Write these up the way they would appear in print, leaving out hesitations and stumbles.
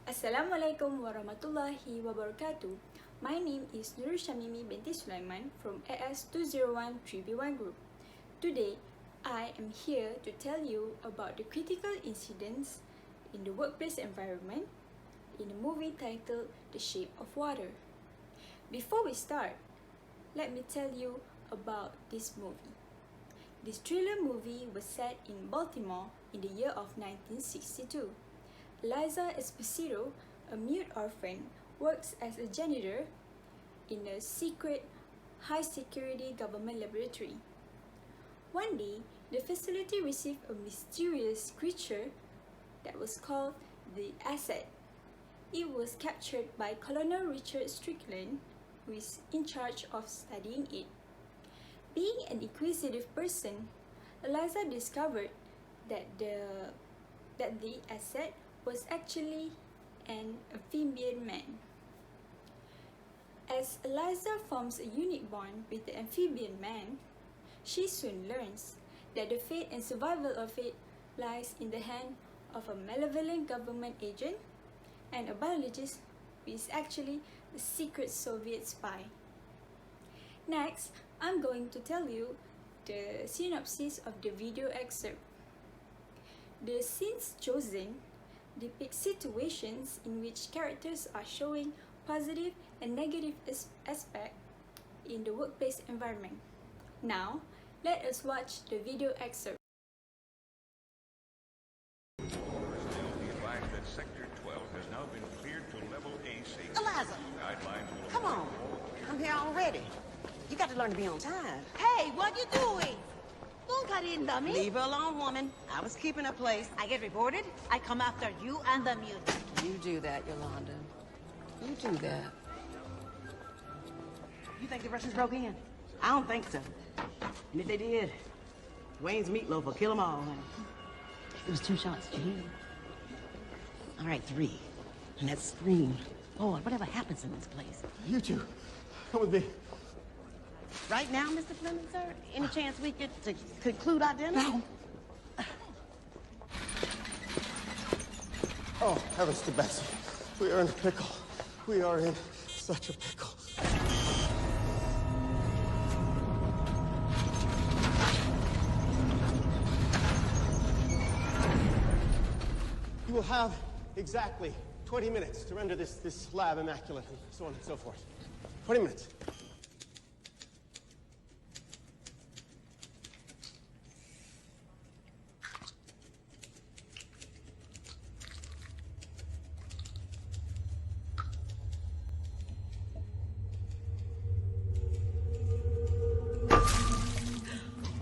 Assalamualaikum warahmatullahi wabarakatuh. My name is Nur Shamimi binti Sulaiman from AS201 3B1 Group. Today, I am here to tell you about the critical incidents in the workplace environment in the movie titled The Shape of Water. Before we start, let me tell you about this movie. This thriller movie was set in Baltimore in the year of 1962. Elisa, a mute orphan, works as a janitor in a secret, high-security government laboratory. One day, the facility received a mysterious creature that was called the Asset. It was captured by Colonel Richard Strickland, who is in charge of studying it. Being an inquisitive person, Elisa discovered that the Asset was actually an amphibian man. As Elisa forms a unique bond with the amphibian man, she soon learns that the fate and survival of it lies in the hand of a malevolent government agent and a biologist who is actually a secret Soviet spy. Next, I'm going to tell you the synopsis of the video excerpt. The scenes chosen depict situations in which characters are showing positive and negative aspects in the workplace environment. Now, let us watch the video excerpt. Be advised that Sector 12 has now been cleared to level A safety. Eliza! Guidelines will Come on. I'm here already. You got to learn to be on time. Hey, what you doing? Don't cut in, dummy. Leave her alone, woman. I was keeping her place. I get reported, I come after you and the mute. You do that, Yolanda. You do that. You think the Russians broke in? I don't think so. And if they did, Wayne's meatloaf will kill them all, honey. It was 2 shots to head. All right, 3. And that scream. Lord, whatever happens in this place? You two, come with me. Right now, Mr. Fleming, sir? Any chance we could conclude identity? No. Oh, heavens to Betsy. We are in a pickle. We are in such a pickle. You will have exactly 20 minutes to render this lab immaculate and so on and so forth. 20 minutes.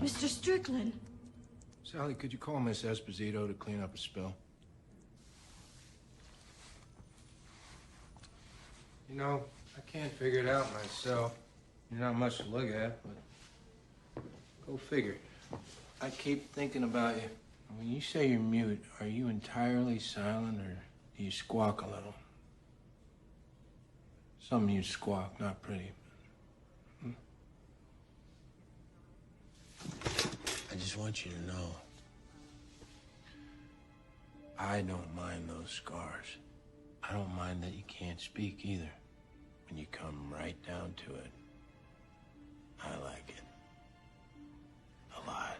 Mr. Strickland. Sally, could you call Miss Esposito to clean up a spill? You know, I can't figure it out myself. You're not much to look at, but go figure. I keep thinking about you. When you say you're mute, are you entirely silent or do you squawk a little? Some of you squawk, not pretty. I just want you to know, I don't mind those scars. I don't mind that you can't speak either. When you come right down to it, I like it. A lot.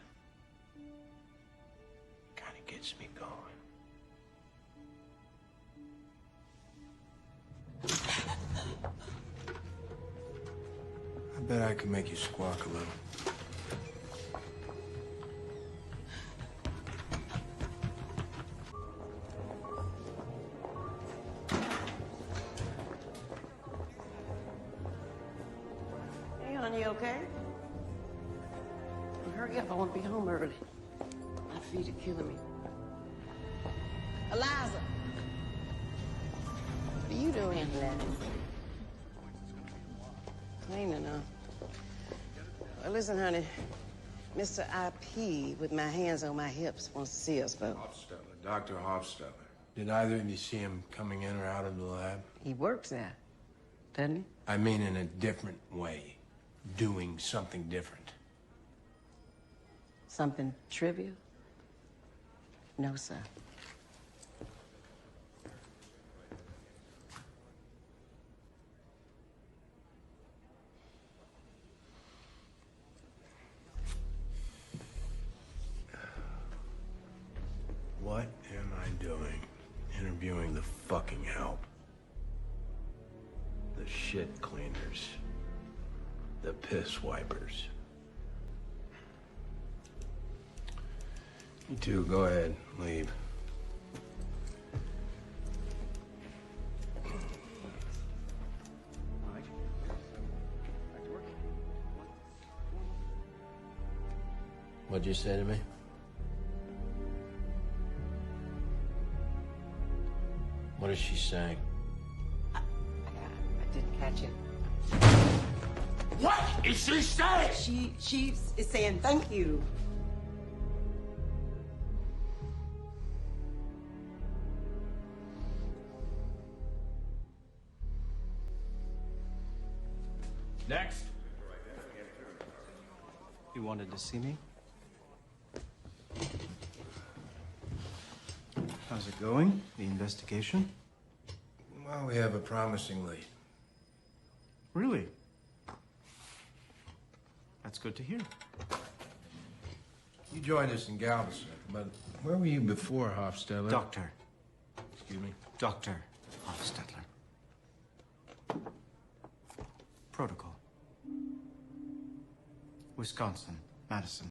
Kind of gets me going. I bet I can make you squawk a little. You okay? Well, hurry up, I want to be home early. My feet are killing me. Eliza! What are you doing, Eliza? Cleaning up. Well, listen, honey. Mr. IP, with my hands on my hips, wants to see us both. Hofstetler, Dr. Hofstetler. Did either of you see him coming in or out of the lab? He works there, doesn't he? I mean in a different way. Doing something different. Something trivial? No, sir. interviewing the fucking help. The shit cleaners. The piss wipers. You two, go ahead. Leave. What'd you say to me? What is she saying? I didn't catch it. What is she saying? She is saying thank you. Next. You wanted to see me? How's it going? The investigation? Well, we have a promising lead. Really? That's good to hear. You joined us in Galveston, but where were you before, Hofstadter? Doctor. Excuse me? Dr. Hofstadter. Protocol. Wisconsin, Madison.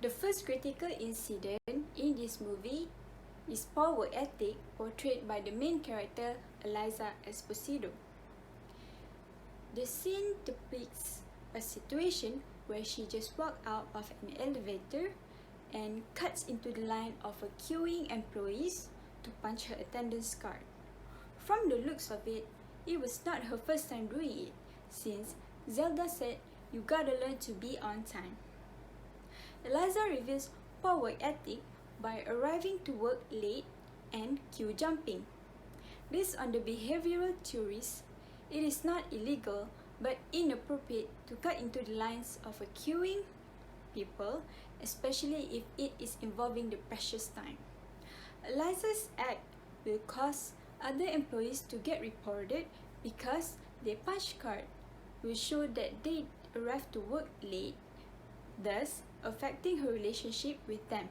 The first critical incident in this movie is power ethic portrayed by the main character Elisa Esposito. The scene depicts a situation where she just walked out of an elevator and cuts into the line of a queuing employees to punch her attendance card. From the looks of it, it was not her first time doing it, since Zelda said, "You gotta learn to be on time." Elisa reveals power ethic by arriving to work late and queue jumping. Based on the behavioral theories, it is not illegal but inappropriate to cut into the lines of a queuing people, especially if it is involving the precious time. Elisa's act will cause other employees to get reported because their punch card will show that they arrived to work late, thus affecting her relationship with them.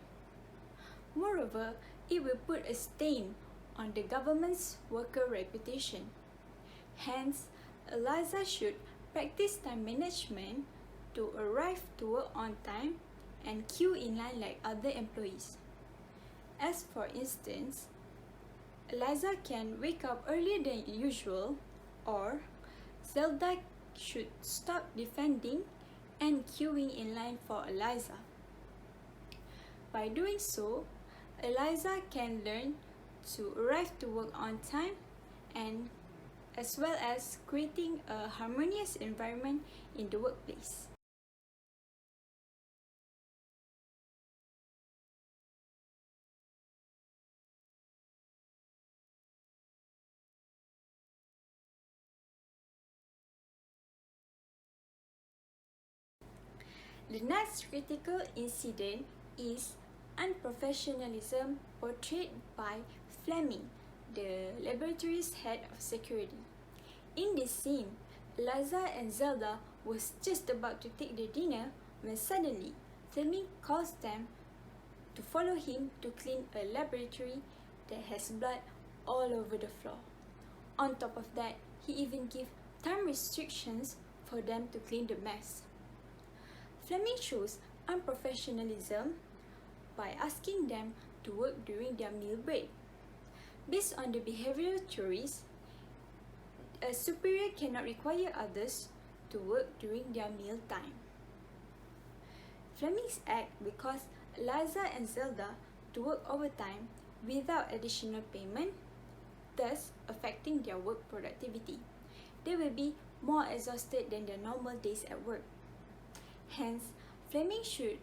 Moreover, it will put a stain on the government's worker reputation. Hence, Elisa should practice time management to arrive to work on time and queue in line like other employees. As for instance, Elisa can wake up earlier than usual, or Zelda should stop defending and queuing in line for Elisa. By doing so, Elisa can learn to arrive to work on time, and as well as creating a harmonious environment in the workplace. The next critical incident is unprofessionalism portrayed by Fleming, the laboratory's head of security. In this scene, Elisa and Zelda was just about to take their dinner when suddenly Fleming calls them to follow him to clean a laboratory that has blood all over the floor. On top of that, he even gives time restrictions for them to clean the mess. Fleming shows unprofessionalism by asking them to work during their meal break. Based on the behavioral theories, a superior cannot require others to work during their meal time. Fleming's act will cause Elisa and Zelda to work overtime without additional payment, thus affecting their work productivity. They will be more exhausted than their normal days at work. Hence, Fleming should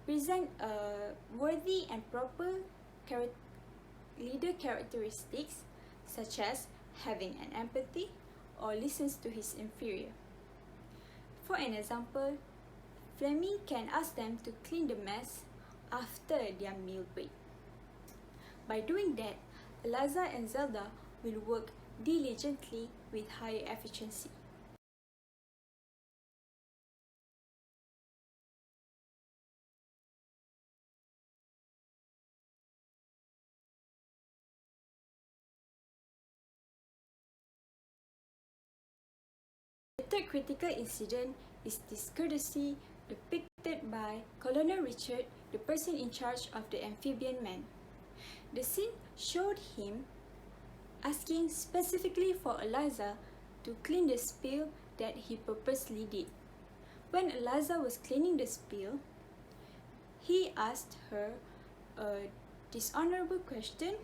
present a worthy and proper leader characteristics, such as having an empathy or listens to his inferior. For an example, Fleming can ask them to clean the mess after their meal break. By doing that, Elisa and Zelda will work diligently with higher efficiency. The third critical incident is discourtesy depicted by Colonel Richard, the person in charge of the amphibian man. The scene showed him asking specifically for Elisa to clean the spill that he purposely did. When Elisa was cleaning the spill, he asked her a dishonorable question,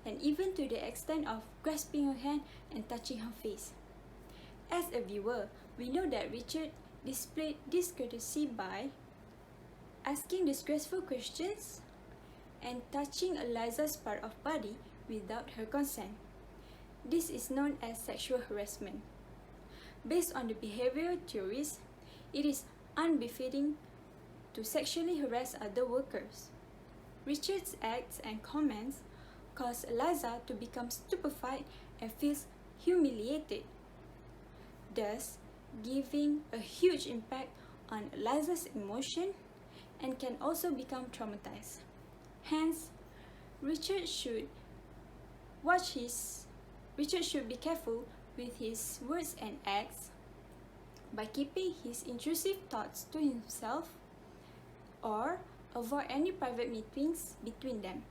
and even to the extent of grasping her hand and touching her face. As a viewer, we know that Richard displayed discourtesy by asking disgraceful questions and touching Elisa's part of body without her consent. This is known as sexual harassment. Based on the behavioral theories, it is unbefitting to sexually harass other workers. Richard's acts and comments cause Elisa to become stupefied and feels humiliated, thus giving a huge impact on Elisa's emotion and can also become traumatized. Hence, Richard should be careful with his words and acts by keeping his intrusive thoughts to himself or avoid any private meetings between them.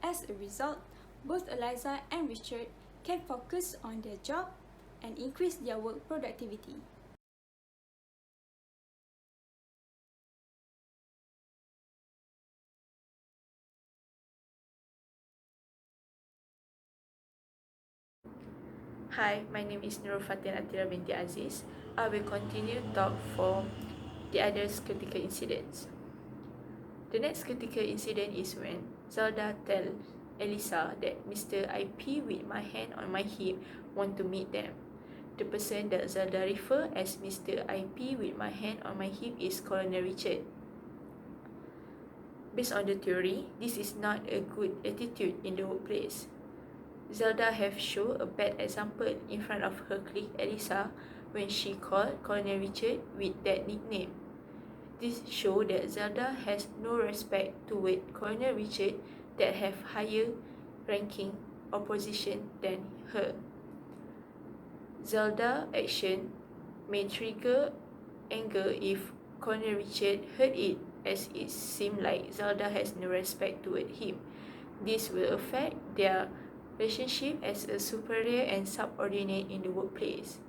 As a result, both Elisa and Richard can focus on their job and increase their work productivity. Hi, my name is Nurul Fatin Atira binti Aziz. I will continue talk for the other critical incidents. The next critical incident is when Zelda tells Elisa that Mr. IP with my hand on my hip want to meet them. The person that Zelda refer as Mr. IP with my hand on my hip is Colonel Richard. Based on the theory, this is not a good attitude in the workplace. Zelda have shown a bad example in front of her colleague Elisa when she called Colonel Richard with that nickname. This shows that Zelda has no respect toward Colonel Richard that have higher ranking or position than her. Zelda's action may trigger anger if Colonel Richard heard it, as it seems like Zelda has no respect toward him. This will affect their relationship as a superior and subordinate in the workplace.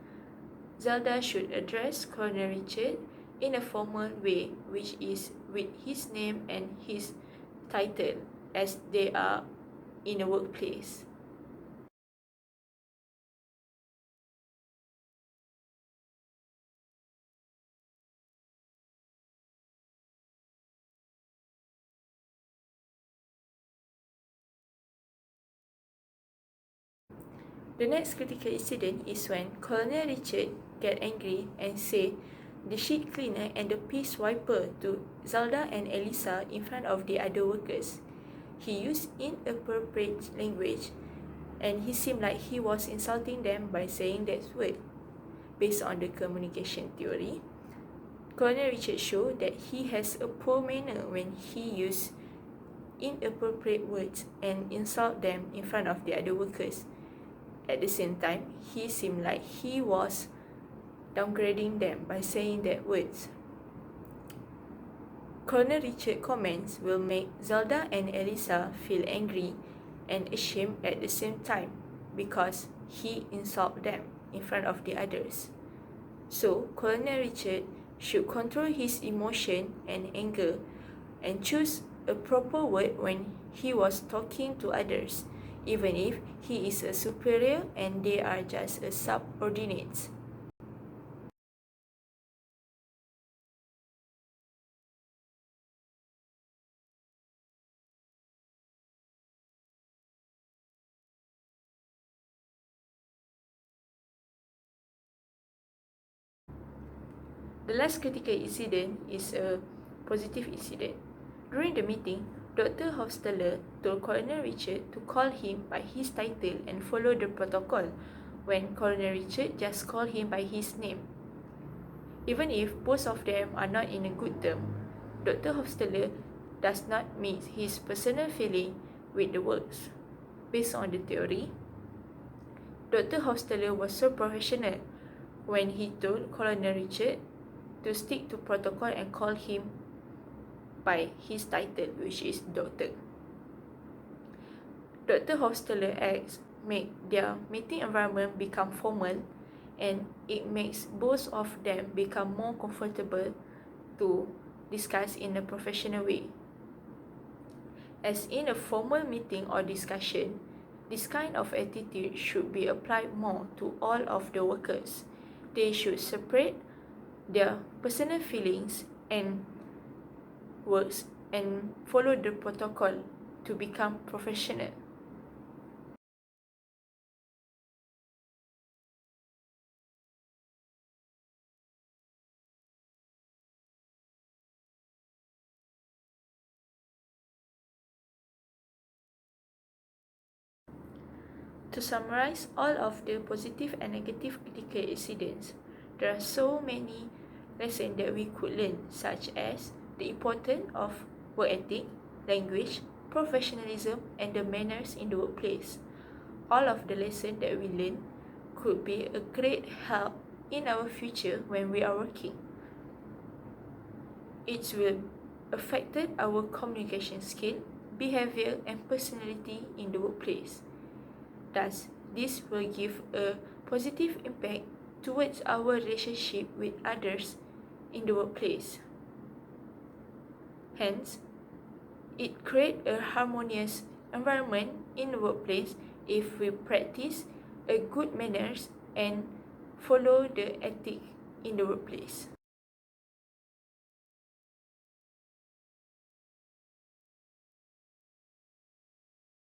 Zelda should address Colonel Richard in a formal way, which is with his name and his title, as they are in a workplace. The next critical incident is when Colonel Richard get angry and say the sheet cleaner and the piece wiper to Zelda and Elisa in front of the other workers. He used inappropriate language and he seemed like he was insulting them by saying that word. Based on the communication theory, Colonel Richard showed that he has a poor manner when he used inappropriate words and insult them in front of the other workers. At the same time, he seemed like he was downgrading them by saying that words. Colonel Richard's comments will make Zelda and Elisa feel angry and ashamed at the same time because he insulted them in front of the others. So, Colonel Richard should control his emotion and anger and choose a proper word when he was talking to others, even if he is a superior and they are just a subordinates. The last critical incident is a positive incident. During the meeting, Dr. Hofstadter told Colonel Richard to call him by his title and follow the protocol, when Colonel Richard just called him by his name. Even if both of them are not in a good term, Dr. Hofstadter does not mix his personal feeling with the works. Based on the theory, Dr. Hofstadter was so professional when he told Colonel Richard to stick to protocol and call him by his title, which is Doctor. Dr. Hofstadter's acts make their meeting environment become formal, and it makes both of them become more comfortable to discuss in a professional way. As in a formal meeting or discussion, this kind of attitude should be applied more to all of the workers. They should separate their personal feelings and works and follow the protocol to become professional. To summarize all of the positive and negative critical incidents, there are so many lessons that we could learn, such as the importance of work ethic, language, professionalism, and the manners in the workplace. All of the lessons that we learn could be a great help in our future when we are working. It will affect our communication skill, behavior, and personality in the workplace. Thus, this will give a positive impact towards our relationship with others in the workplace. Hence, it creates a harmonious environment in the workplace if we practice a good manners and follow the ethic in the workplace.